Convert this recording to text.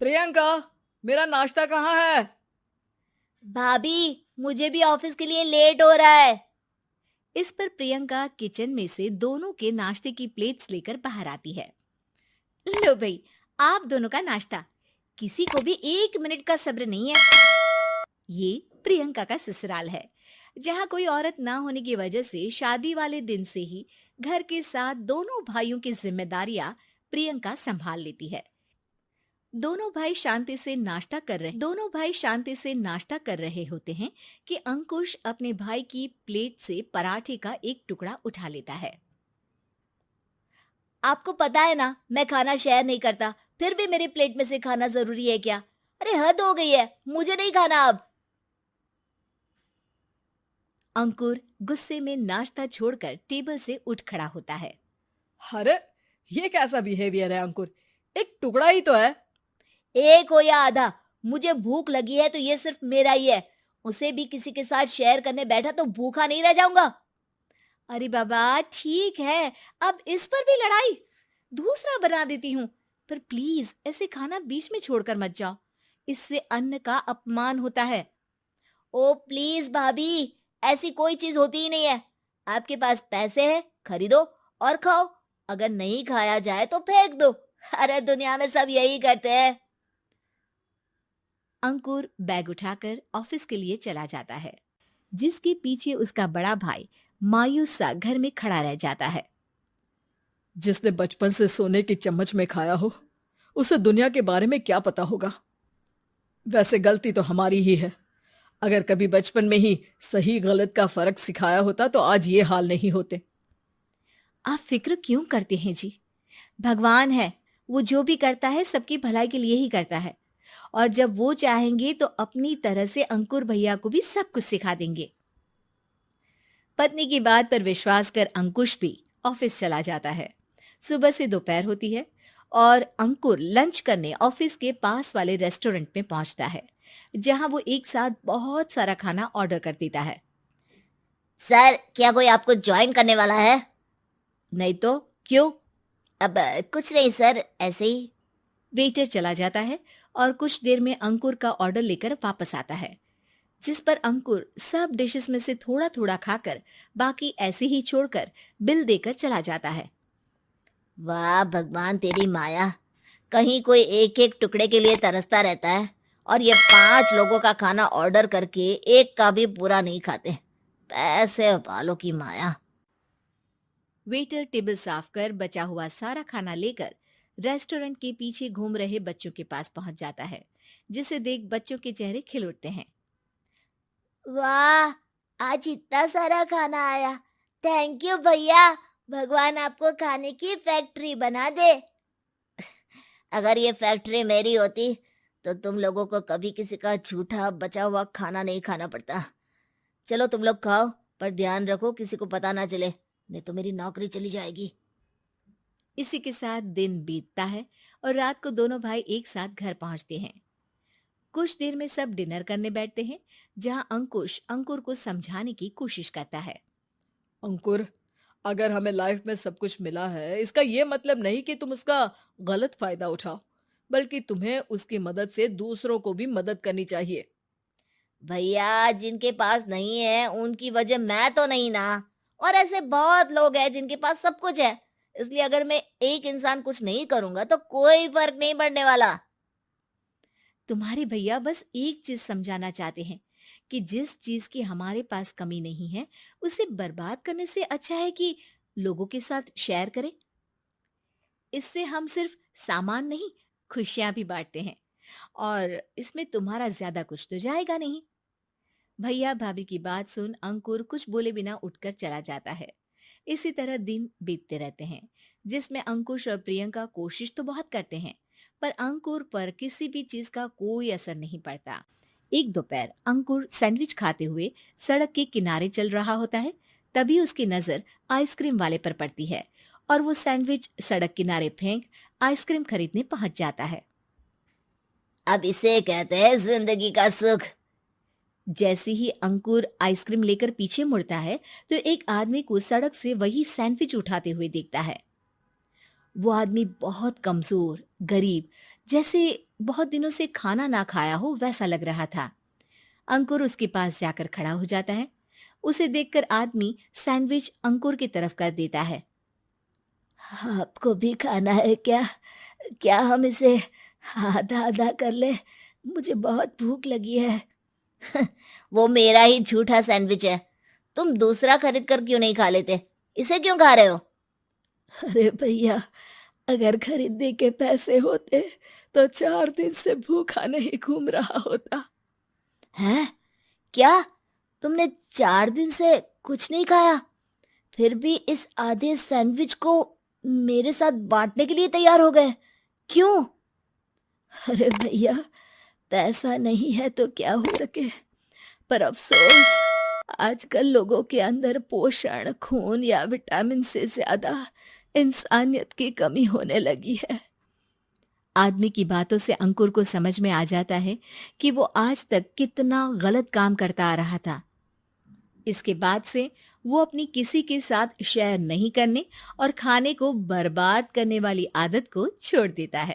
प्रियंका, मेरा नाश्ता कहाँ है? भाभी, मुझे भी ऑफिस के लिए लेट हो रहा है। इस पर प्रियंका किचन में से दोनों के नाश्ते की प्लेट्स लेकर बाहर आती है। लो भाई, आप दोनों का नाश्ता। किसी को भी 1 मिनट का सब्र नहीं है। ये प्रियंका का ससुराल है, जहाँ कोई औरत ना होने की वजह से शादी वाले दिन से ही घर के साथ दोनों भाइयों की जिम्मेदारियां प्रियंका संभाल लेती है। दोनों भाई शांति से नाश्ता कर रहे होते हैं कि अंकुश अपने भाई की प्लेट से पराठे का एक टुकड़ा उठा लेता है। आपको पता है ना, मैं खाना शेयर नहीं करता, फिर भी मेरे प्लेट में से खाना जरूरी है क्या? अरे हद हो गई है, मुझे नहीं खाना अब। अंकुर गुस्से में नाश्ता छोड़कर टेबल से उठ खड़ा होता है। अरे, ये कैसा बिहेवियर है अंकुर? एक टुकड़ा ही तो है। एक हो या आधा, मुझे भूख लगी है तो ये सिर्फ मेरा ही है। उसे भी किसी के साथ शेयर करने बैठा तो भूखा नहीं रह जाऊंगा। अरे बाबा, ठीक है, अब इस पर भी लड़ाई। दूसरा बना देती हूँ, पर प्लीज ऐसे खाना बीच में छोड़कर मत जाओ। इससे अन्न का अपमान होता है। ओ प्लीज भाभी, ऐसी कोई चीज होती ही नहीं है। आपके पास पैसे हैं, खरीदो और खाओ। अगर नहीं खाया जाए तो फेंक दो। अरे दुनिया में सब यही करते हैं। अंकुर बैग उठाकर ऑफिस के लिए चला जाता है, जिसके पीछे उसका बड़ा भाई मायूस सा घर में खड़ा रह जाता है। जिसने बचपन से सोने की चम्मच में खाया हो, उसे दुनिया के बारे में क्या पता होगा। वैसे गलती तो हमारी ही है। अगर कभी बचपन में ही सही गलत का फर्क सिखाया होता तो आज ये हाल नहीं होते। आप फिक्र क्यों करते हैं जी? भगवान है, वो जो भी करता है सबकी भलाई के लिए ही करता है। और जब वो चाहेंगे तो अपनी तरह से अंकुर भैया को भी सब कुछ सिखा देंगे। पत्नी की बात पर विश्वास कर अंकुश भी ऑफिस चला जाता है। सुबह से दोपहर होती है और अंकुर लंच करने ऑफिस के पास वाले रेस्टोरेंट में पहुंचता है, जहां वो एक साथ बहुत सारा खाना ऑर्डर कर देता है। सर, क्या कोई आपको ज्वाइन करने वाला है? नहीं तो क्यों? अब कुछ नहीं सर, ऐसे ही। वेटर चला जाता है और कुछ देर में अंकुर का ऑर्डर लेकर वापस आता है, जिस पर अंकुर सब डिशेस में से थोड़ा थोड़ा खाकर बाकी ऐसे ही छोड़कर बिल देकर चला जाता है। वाह भगवान, तेरी माया। कहीं कोई एक एक टुकड़े के लिए तरसता रहता है और ये 5 लोगों का खाना ऑर्डर करके एक का भी पूरा नहीं खाते। पैसे वालों की माया। वेटर टेबल साफ कर बचा हुआ सारा खाना लेकर रेस्टोरेंट के पीछे घूम रहे बच्चों के पास पहुंच जाता है, जिसे देख बच्चों के चेहरे खिल उठते हैं। वाह, आज इतना सारा खाना आया। थैंक यू भैया, भगवान आपको खाने की फैक्ट्री बना दे। अगर ये फैक्ट्री मेरी होती तो तुम लोगों को कभी किसी का झूठा बचा हुआ खाना नहीं खाना पड़ता। चलो तुम लोग खाओ, पर ध्यान रखो किसी को पता ना चले, नहीं तो मेरी नौकरी चली जाएगी। इसी के साथ दिन बीतता है और रात को दोनों भाई एक साथ घर पहुंचते हैं। कुछ देर में सब डिनर करने बैठते हैं, जहां अंकुश अंकुर को समझाने की कोशिश करता है। अंकुर, अगर हमें लाइफ में सब कुछ मिला है, इसका ये मतलब नहीं कि तुम उसका गलत फायदा उठाओ, बल्कि तुम्हें उसकी मदद से दूसरों को भी मदद करनी चाहिए। भैया, जिनके पास नहीं है उनकी वजह मैं तो नहीं ना। और ऐसे बहुत लोग हैं जिनके पास सब कुछ है। इसलिए अगर मैं एक इंसान कुछ नहीं करूंगा तो कोई फर्क नहीं पड़ने वाला। तुम्हारे भैया बस एक चीज समझाना चाहते हैं कि जिस चीज की हमारे पास कमी नहीं है, उसे बर्बाद करने से अच्छा है कि लोगों के साथ शेयर करें। इससे हम सिर्फ सामान नहीं, खुशियां भी बांटते हैं, और इसमें तुम्हारा ज्यादा कुछ तो जाएगा नहीं। भैया भाभी की बात सुन अंकुर कुछ बोले बिना उठकर चला जाता है। इसी तरह दिन बीतते रहते हैं, जिसमें अंकुश और प्रियंका कोशिश तो बहुत करते हैं, पर अंकुर पर किसी भी चीज का कोई असर नहीं पड़ता। एक दोपहर अंकुर सैंडविच खाते हुए सड़क के किनारे चल रहा होता है। तभी उसकी नजर आइसक्रीम वाले पर पड़ती है और वो सैंडविच सड़क किनारे फेंक आइसक्रीम खरीदने पहुंच जाता है। अब इसे कहते हैं जिंदगी का सुख। जैसे ही अंकुर आइसक्रीम लेकर पीछे मुड़ता है तो एक आदमी को सड़क से वही सैंडविच उठाते हुए देखता है। वो आदमी बहुत कमजोर, गरीब, जैसे बहुत दिनों से खाना ना खाया हो वैसा लग रहा था। अंकुर उसके पास जाकर खड़ा हो जाता है। उसे देखकर आदमी सैंडविच अंकुर की तरफ कर देता है। आपको भी खाना है क्या? क्या हम इसे आधा आधा कर ले? मुझे बहुत भूख लगी है। वो मेरा ही झूठा सैंडविच है। तुम दूसरा खरीद कर क्यों नहीं खा लेते? इसे क्यों खा रहे हो? अरे भैया, अगर खरीदने के पैसे होते तो 4 दिन से भूखा नहीं घूम रहा होता। हैं? क्या? तुमने 4 दिन से कुछ नहीं खाया? फिर भी इस आधे सैंडविच को मेरे साथ बांटने के लिए तैयार हो गए? क्यों? अरे भैया, पैसा नहीं है तो क्या हो सके, पर अफसोस आजकल लोगों के अंदर पोषण, खून या विटामिन से ज्यादा इंसानियत की कमी होने लगी है। आदमी की बातों से अंकुर को समझ में आ जाता है कि वो आज तक कितना गलत काम करता आ रहा था। इसके बाद से वो अपनी किसी के साथ शेयर नहीं करने और खाने को बर्बाद करने वाली आदत को छोड़ देता है।